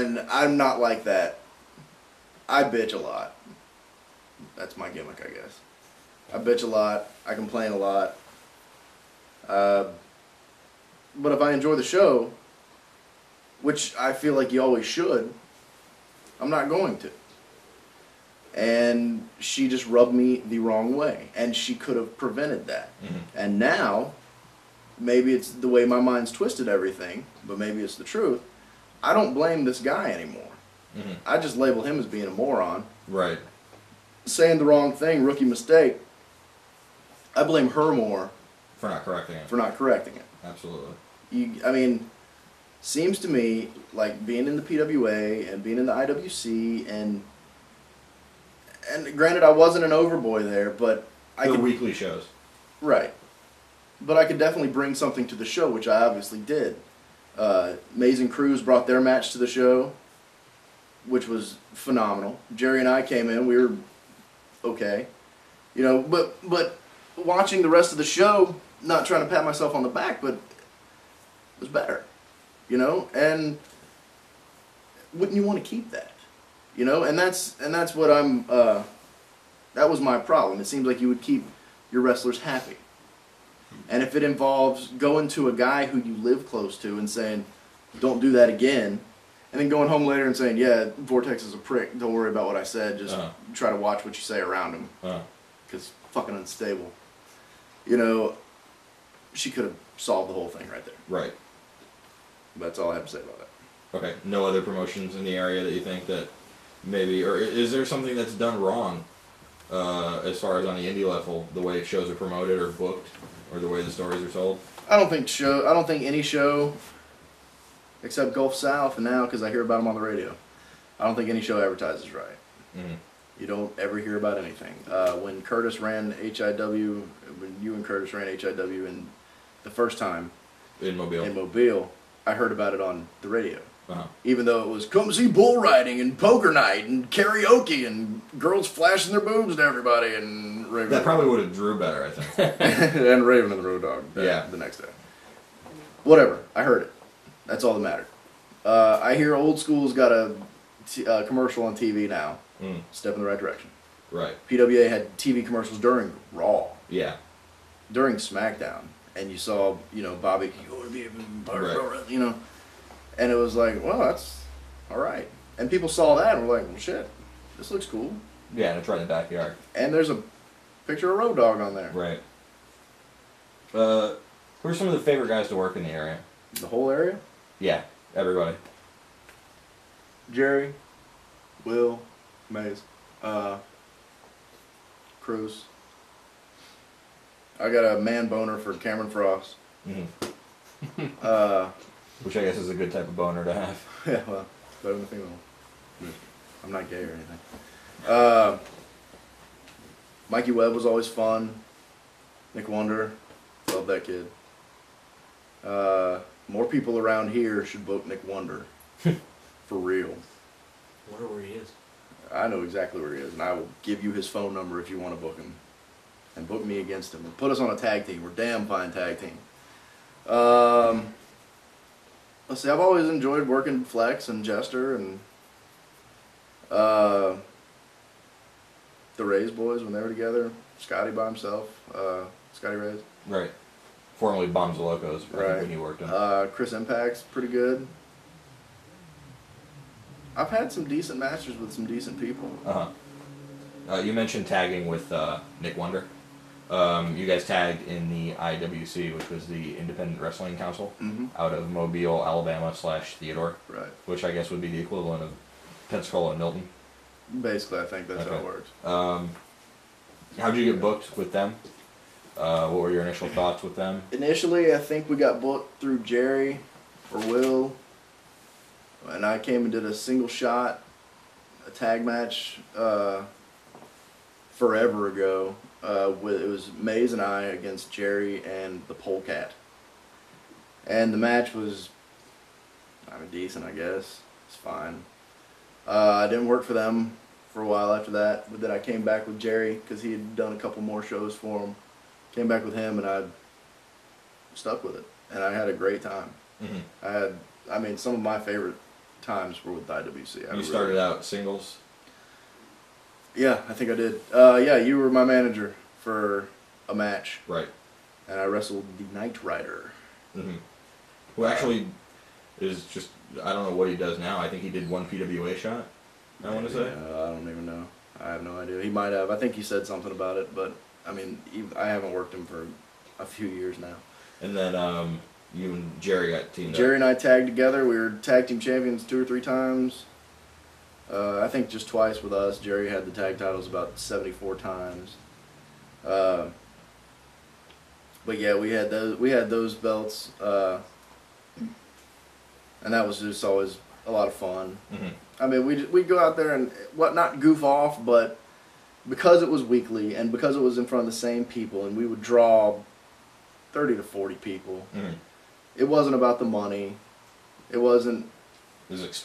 And I'm not like that. I bitch a lot. That's my gimmick, I guess. I bitch a lot. I complain a lot. But if I enjoy the show, which I feel like you always should, I'm not going to. And she just rubbed me the wrong way. And she could have prevented that. Mm-hmm. And now, maybe it's the way my mind's twisted everything, but maybe it's the truth. I don't blame this guy anymore. Mm-hmm. I just label him as being a moron. Right. Saying the wrong thing, rookie mistake. I blame her more. For not correcting it. For not correcting it. Absolutely. I mean, seems to me like being in the PWA and being in the IWC and granted I wasn't an overboy there, but I could... weekly shows. Right. But I could definitely bring something to the show, which I obviously did. Maze and Cruz brought their match to the show, which was phenomenal. Jerry and I came in, we were okay. You know, but watching the rest of the show, not trying to pat myself on the back, but it was better. You know, and wouldn't you want to keep that? You know, and that's what I'm that was my problem. It seems like you would keep your wrestlers happy. And if it involves going to a guy who you live close to and saying, don't do that again, and then going home later and saying, yeah, Vortex is a prick, don't worry about what I said, just try to watch what you say around him, because fucking unstable. You know, she could have solved the whole thing right there. Right. That's all I have to say about that. Okay. No other promotions in the area that you think that maybe, or is there something that's done wrong as far as on the indie level, the way shows are promoted or booked, or the way the stories are told? I don't think any show, except Gulf South, and now because I hear about them on the radio, I don't think any show advertises right. Mm-hmm. You don't ever hear about anything. When Curtis ran HIW, when you and Curtis ran HIW, and the first time in Mobile, I heard about it on the radio. Even though it was come see bull riding and poker night and karaoke and girls flashing their boobs to everybody and Raven. That probably would have drew better, I think. And Raven and the Road Dogg. The next day. Whatever. I heard it. That's all that mattered. I hear Old School's got a commercial on TV now. Step in the right direction. Right. PWA had TV commercials during Raw. Yeah. During SmackDown, and you saw Bobby, you want to be you know. And it was like, well, that's all right. And people saw that and were like, well, shit, this looks cool. Yeah, and it's right in the backyard. And there's a picture of Road Dogg on there. Right. Who are some of the favorite guys to work in the area? The whole area? Yeah, everybody. Jerry, Will, Maze, Cruz. I got a man boner for Cameron Frost. Mm-hmm. Which I guess is a good type of boner to have. Yeah, well, it's better than a female. I'm not gay or anything. Mikey Webb was always fun. Nick Wonder, love that kid. More people around here should book Nick Wonder. For real. I wonder where he is. I know exactly where he is, and I will give you his phone number if you want to book him. And book me against him. And put us on a tag team. We're a damn fine tag team. Let's see, I've always enjoyed working Flex and Jester and the Rays boys when they were together. Scotty by himself, Scotty Rays. Right. Formerly Bombs the Locos, right. When you worked on. Chris Impact's pretty good. I've had some decent matches with some decent people. You mentioned tagging with Nick Wonder. You guys tagged in the IWC, which was the Independent Wrestling Council, out of Mobile, Alabama /Theodore. Right. Which I guess would be the equivalent of Pensacola and Milton. Basically, I think that's how it works. How'd you get booked with them? What were your initial thoughts with them? Initially, I think we got booked through Jerry or Will, and I came and did a single shot, a tag match forever ago. It was Maze and I against Jerry and the Polecat. And the match was, decent, I guess. It's fine. I didn't work for them for a while after that, but then I came back with Jerry because he had done a couple more shows for him. Came back with him and I stuck with it. And I had a great time. I had, some of my favorite times were with the IWC. You started out singles. Yeah, I think I did. Yeah, you were my manager for a match, Right. and I wrestled the Knight Rider. Mm-hmm. Who actually is just, I don't know what he does now. I think he did one PWA shot, I want to say. I don't even know. I have no idea. He might have. I think he said something about it, but I mean, I haven't worked him for a few years now. And then you and Jerry got teamed Jerry up. and I tagged together. We were tag team champions 2 or 3 times. I think just twice with us. Jerry had the tag titles about 74 times. But yeah, we had those belts, and that was just always a lot of fun. Mm-hmm. I mean, we'd go out there and not goof off, but because it was weekly and because it was in front of the same people, and we would draw 30 to 40 people. Mm-hmm. It wasn't about the money. It wasn't. His experience.